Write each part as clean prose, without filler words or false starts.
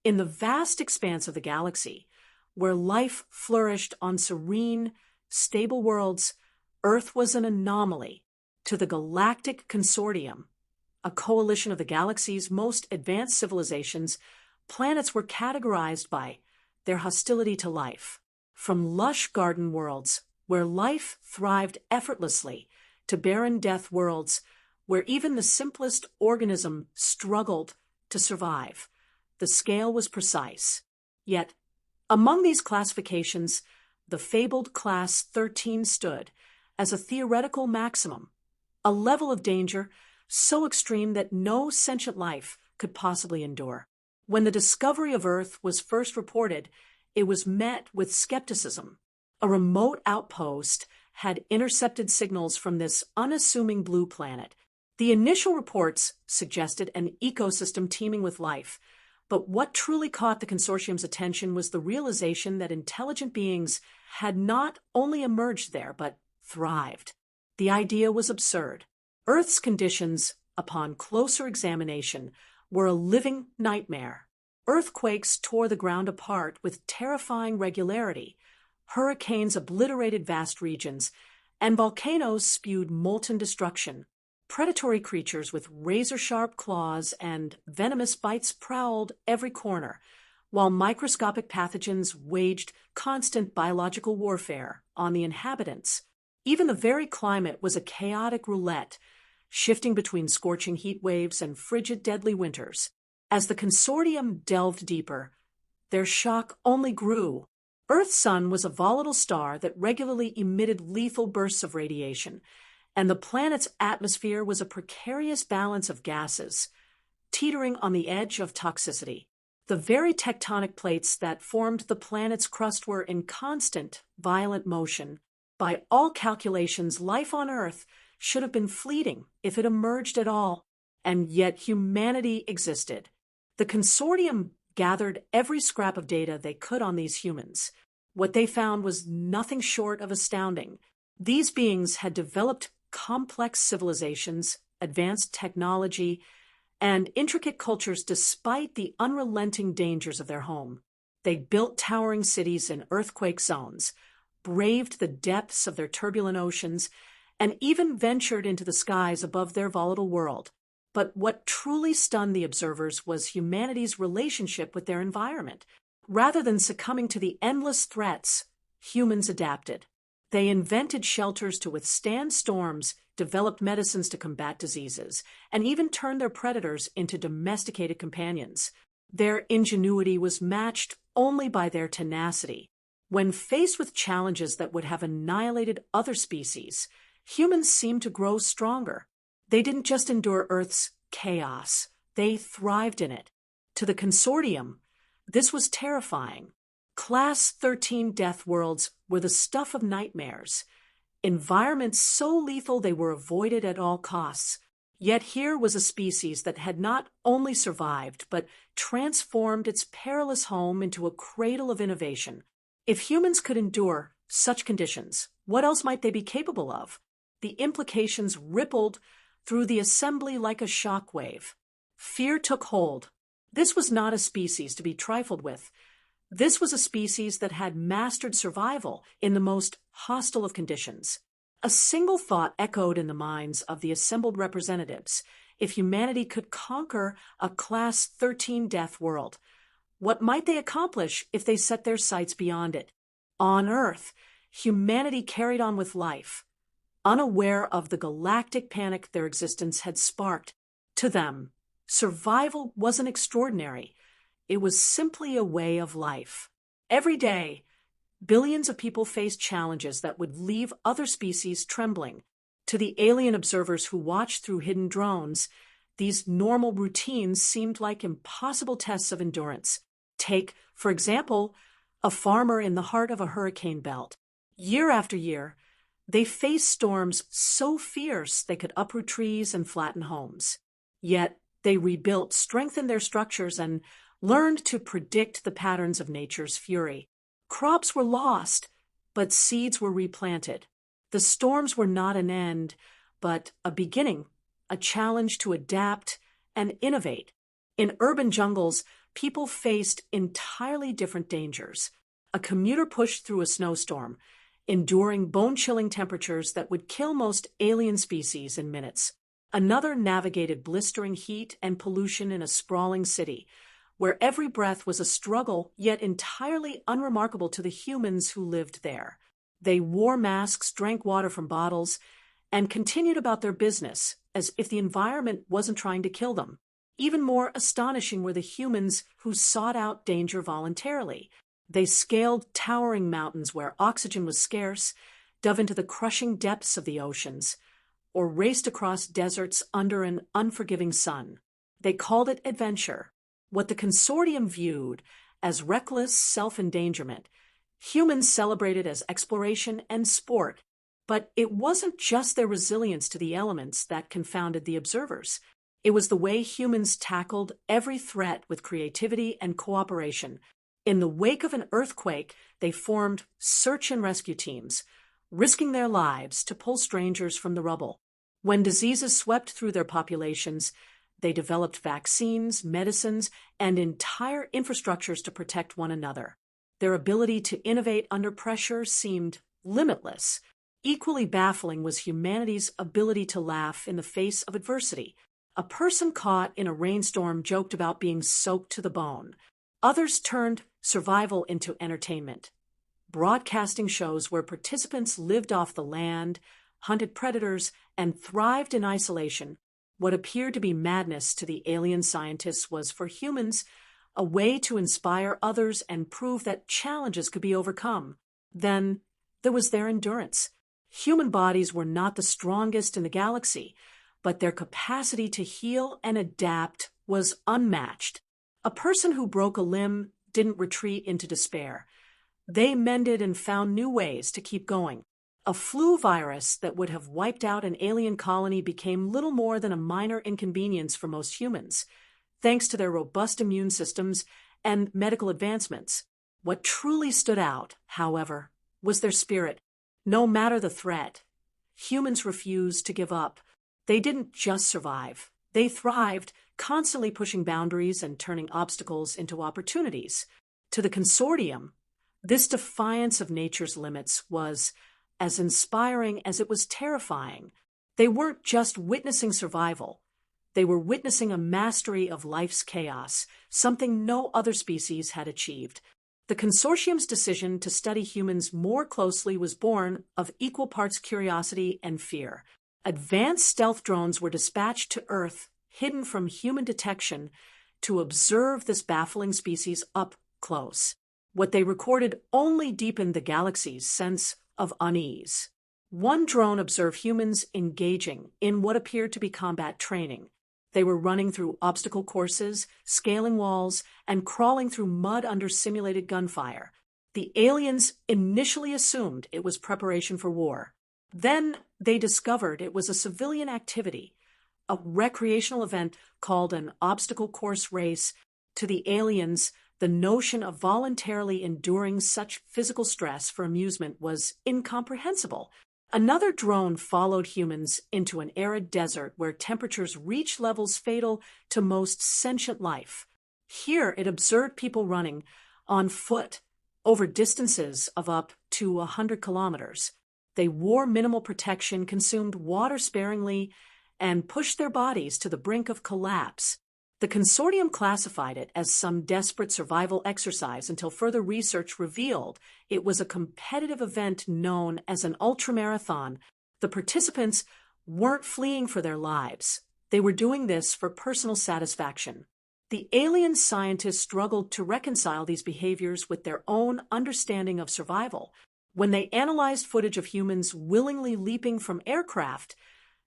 In the vast expanse of the galaxy, where life flourished on serene, stable worlds, Earth was an anomaly. To the Galactic Consortium, a coalition of the galaxy's most advanced civilizations, planets were categorized by their hostility to life. From lush garden worlds, where life thrived effortlessly, to barren death worlds, where even the simplest organism struggled to survive. The scale was precise. Yet, among these classifications, the fabled Class 13 stood as a theoretical maximum, a level of danger so extreme that no sentient life could possibly endure. When the discovery of Earth was first reported, it was met with skepticism. A remote outpost had intercepted signals from this unassuming blue planet. The initial reports suggested an ecosystem teeming with life, but what truly caught the consortium's attention was the realization that intelligent beings had not only emerged there, but thrived. The idea was absurd. Earth's conditions, upon closer examination, were a living nightmare. Earthquakes tore the ground apart with terrifying regularity. Hurricanes obliterated vast regions, and volcanoes spewed molten destruction. Predatory creatures with razor-sharp claws and venomous bites prowled every corner, while microscopic pathogens waged constant biological warfare on the inhabitants. Even the very climate was a chaotic roulette, shifting between scorching heat waves and frigid, deadly winters. As the consortium delved deeper, their shock only grew. Earth's sun was a volatile star that regularly emitted lethal bursts of radiation, and the planet's atmosphere was a precarious balance of gases, teetering on the edge of toxicity. The very tectonic plates that formed the planet's crust were in constant, violent motion. By all calculations, life on Earth should have been fleeting if it emerged at all, and yet humanity existed. The consortium gathered every scrap of data they could on these humans. What they found was nothing short of astounding. These beings had developed complex civilizations, advanced technology, and intricate cultures despite the unrelenting dangers of their home. They built towering cities in earthquake zones, braved the depths of their turbulent oceans, and even ventured into the skies above their volatile world. But what truly stunned the observers was humanity's relationship with their environment. Rather than succumbing to the endless threats, humans adapted. They invented shelters to withstand storms, developed medicines to combat diseases, and even turned their predators into domesticated companions. Their ingenuity was matched only by their tenacity. When faced with challenges that would have annihilated other species, humans seemed to grow stronger. They didn't just endure Earth's chaos, they thrived in it. To the consortium, this was terrifying. Class 13 death worlds were the stuff of nightmares. Environments so lethal they were avoided at all costs. Yet here was a species that had not only survived, but transformed its perilous home into a cradle of innovation. If humans could endure such conditions, what else might they be capable of? The implications rippled through the assembly like a shock wave. Fear took hold. This was not a species to be trifled with. This was a species that had mastered survival in the most hostile of conditions. A single thought echoed in the minds of the assembled representatives. If humanity could conquer a Class 13 death world, what might they accomplish if they set their sights beyond it? On Earth, humanity carried on with life, unaware of the galactic panic their existence had sparked. To them, survival wasn't extraordinary. It was simply a way of life. Every day, billions of people faced challenges that would leave other species trembling. To the alien observers who watched through hidden drones, these normal routines seemed like impossible tests of endurance. Take, for example, a farmer in the heart of a hurricane belt. Year after year, they faced storms so fierce they could uproot trees and flatten homes. Yet they rebuilt, strengthened their structures, and learned to predict the patterns of nature's fury. Crops were lost, but seeds were replanted. The storms were not an end, but a beginning, a challenge to adapt and innovate. In urban jungles, people faced entirely different dangers. A commuter pushed through a snowstorm, enduring bone-chilling temperatures that would kill most alien species in minutes. Another navigated blistering heat and pollution in a sprawling city, where every breath was a struggle, yet entirely unremarkable to the humans who lived there. They wore masks, drank water from bottles, and continued about their business as if the environment wasn't trying to kill them. Even more astonishing were the humans who sought out danger voluntarily. They scaled towering mountains where oxygen was scarce, dove into the crushing depths of the oceans, or raced across deserts under an unforgiving sun. They called it adventure, what the consortium viewed as reckless self-endangerment. Humans celebrated as exploration and sport, but it wasn't just their resilience to the elements that confounded the observers. It was the way humans tackled every threat with creativity and cooperation. In the wake of an earthquake, they formed search and rescue teams, risking their lives to pull strangers from the rubble. When diseases swept through their populations, they developed vaccines, medicines, and entire infrastructures to protect one another. Their ability to innovate under pressure seemed limitless. Equally baffling was humanity's ability to laugh in the face of adversity. A person caught in a rainstorm joked about being soaked to the bone. Others turned survival into entertainment, broadcasting shows where participants lived off the land, hunted predators, and thrived in isolation. What appeared to be madness to the alien scientists was, for humans, a way to inspire others and prove that challenges could be overcome. Then there was their endurance. Human bodies were not the strongest in the galaxy, but their capacity to heal and adapt was unmatched. A person who broke a limb didn't retreat into despair. They mended and found new ways to keep going. A flu virus that would have wiped out an alien colony became little more than a minor inconvenience for most humans, thanks to their robust immune systems and medical advancements. What truly stood out, however, was their spirit. No matter the threat, humans refused to give up. They didn't just survive. They thrived, constantly pushing boundaries and turning obstacles into opportunities. To the consortium, this defiance of nature's limits was as inspiring as it was terrifying. They weren't just witnessing survival. They were witnessing a mastery of life's chaos, something no other species had achieved. The consortium's decision to study humans more closely was born of equal parts curiosity and fear. Advanced stealth drones were dispatched to Earth, hidden from human detection, to observe this baffling species up close. What they recorded only deepened the galaxy's sense of unease. One drone observed humans engaging in what appeared to be combat training. They were running through obstacle courses, scaling walls, and crawling through mud under simulated gunfire. The aliens initially assumed it was preparation for war. Then they discovered it was a civilian activity, a recreational event called an obstacle course race. To the aliens, the notion of voluntarily enduring such physical stress for amusement was incomprehensible. Another drone followed humans into an arid desert where temperatures reached levels fatal to most sentient life. Here it observed people running on foot over distances of up to 100 kilometers. They wore minimal protection, consumed water sparingly, and pushed their bodies to the brink of collapse. The consortium classified it as some desperate survival exercise until further research revealed it was a competitive event known as an ultramarathon. The participants weren't fleeing for their lives. They were doing this for personal satisfaction. The alien scientists struggled to reconcile these behaviors with their own understanding of survival. When they analyzed footage of humans willingly leaping from aircraft,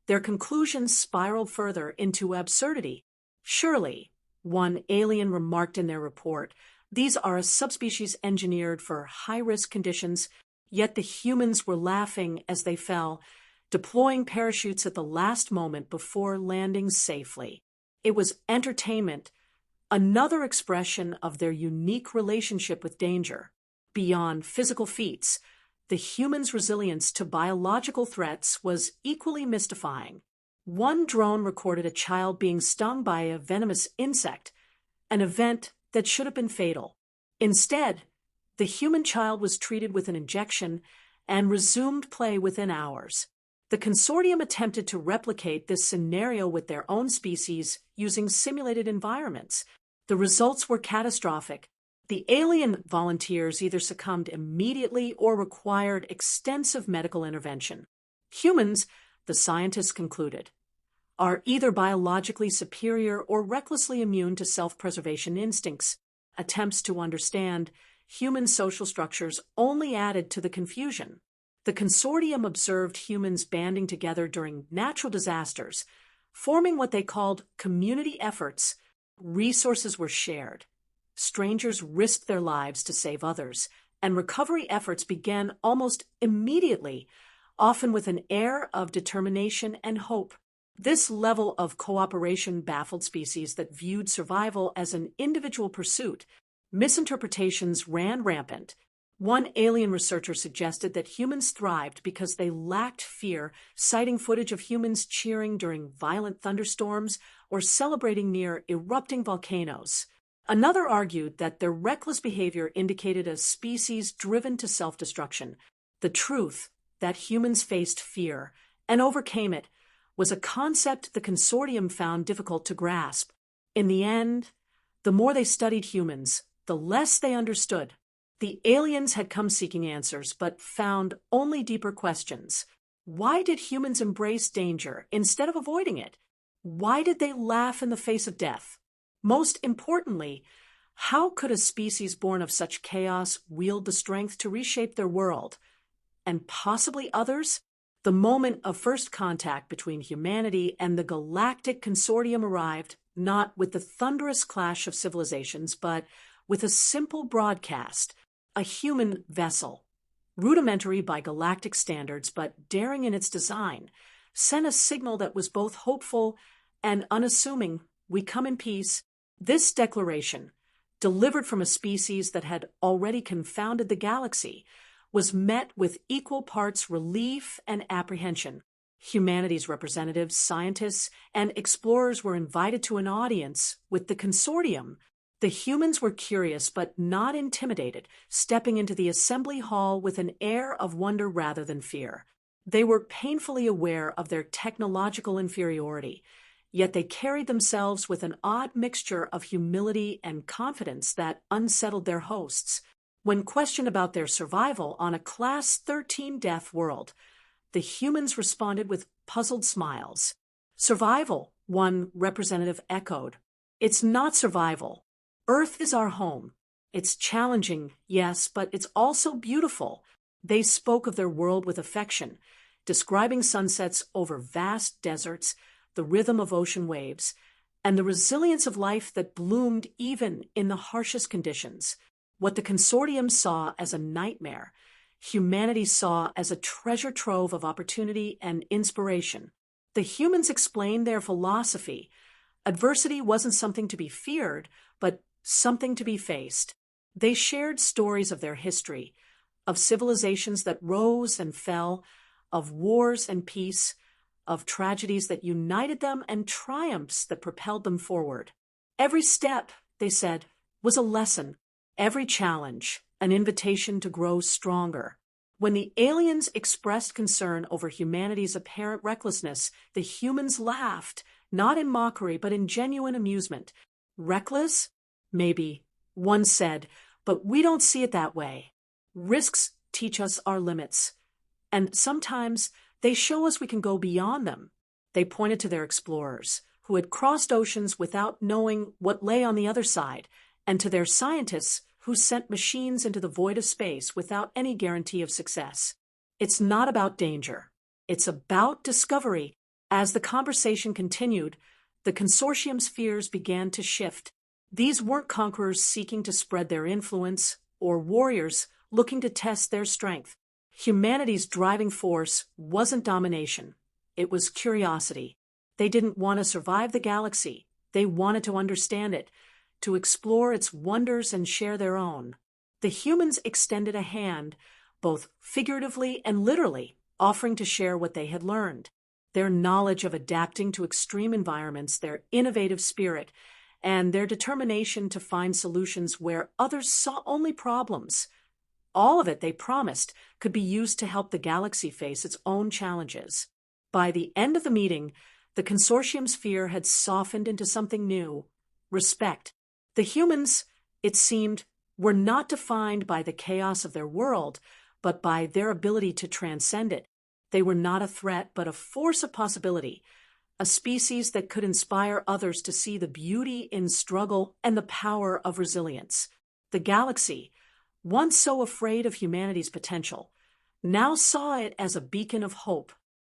their conclusions spiraled further into absurdity. Surely, one alien remarked in their report, these are a subspecies engineered for high-risk conditions, yet the humans were laughing as they fell, deploying parachutes at the last moment before landing safely. It was entertainment, another expression of their unique relationship with danger. Beyond physical feats, the humans' resilience to biological threats was equally mystifying. One drone recorded a child being stung by a venomous insect, an event that should have been fatal. Instead, the human child was treated with an injection and resumed play within hours. The consortium attempted to replicate this scenario with their own species using simulated environments. The results were catastrophic. The alien volunteers either succumbed immediately or required extensive medical intervention. Humans, the scientists concluded, are either biologically superior or recklessly immune to self-preservation instincts. Attempts to understand human social structures only added to the confusion. The consortium observed humans banding together during natural disasters, forming what they called community efforts. Resources were shared. Strangers risked their lives to save others, and recovery efforts began almost immediately, often with an air of determination and hope. This level of cooperation baffled species that viewed survival as an individual pursuit. Misinterpretations ran rampant. One alien researcher suggested that humans thrived because they lacked fear, citing footage of humans cheering during violent thunderstorms or celebrating near erupting volcanoes. Another argued that their reckless behavior indicated a species driven to self-destruction. The truth that humans faced fear and overcame it was a concept the consortium found difficult to grasp. In the end, the more they studied humans, the less they understood. The aliens had come seeking answers, but found only deeper questions. Why did humans embrace danger instead of avoiding it? Why did they laugh in the face of death? Most importantly, how could a species born of such chaos wield the strength to reshape their world? And possibly others? The moment of first contact between humanity and the Galactic Consortium arrived, not with the thunderous clash of civilizations, but with a simple broadcast. A human vessel, rudimentary by galactic standards but daring in its design, sent a signal that was both hopeful and unassuming. We come in peace. This declaration, delivered from a species that had already confounded the galaxy, was met with equal parts relief and apprehension. Humanity's representatives, scientists, and explorers were invited to an audience with the consortium. The humans were curious but not intimidated, stepping into the assembly hall with an air of wonder rather than fear. They were painfully aware of their technological inferiority, yet they carried themselves with an odd mixture of humility and confidence that unsettled their hosts. When questioned about their survival on a Class 13 Deathworld, the humans responded with puzzled smiles. Survival, one representative echoed. It's not survival. Earth is our home. It's challenging, yes, but it's also beautiful. They spoke of their world with affection, describing sunsets over vast deserts, the rhythm of ocean waves, and the resilience of life that bloomed even in the harshest conditions. What the consortium saw as a nightmare, humanity saw as a treasure trove of opportunity and inspiration. The humans explained their philosophy. Adversity wasn't something to be feared, but something to be faced. They shared stories of their history, of civilizations that rose and fell, of wars and peace, of tragedies that united them and triumphs that propelled them forward. Every step, they said, was a lesson. Every challenge, an invitation to grow stronger. When the aliens expressed concern over humanity's apparent recklessness, the humans laughed, not in mockery but in genuine amusement. Reckless? Maybe, one said, but we don't see it that way. Risks teach us our limits, and sometimes they show us we can go beyond them. They pointed to their explorers, who had crossed oceans without knowing what lay on the other side, and to their scientists who sent machines into the void of space without any guarantee of success. It's not about danger. It's about discovery. As the conversation continued, the consortium's fears began to shift. These weren't conquerors seeking to spread their influence or warriors looking to test their strength. Humanity's driving force wasn't domination. It was curiosity. They didn't want to survive the galaxy. They wanted to understand it, to explore its wonders and share their own. The humans extended a hand, both figuratively and literally, offering to share what they had learned. Their knowledge of adapting to extreme environments, their innovative spirit, and their determination to find solutions where others saw only problems. All of it, they promised, could be used to help the galaxy face its own challenges. By the end of the meeting, the consortium's fear had softened into something new: respect. The humans, it seemed, were not defined by the chaos of their world, but by their ability to transcend it. They were not a threat, but a force of possibility, a species that could inspire others to see the beauty in struggle and the power of resilience. The galaxy, once so afraid of humanity's potential, now saw it as a beacon of hope.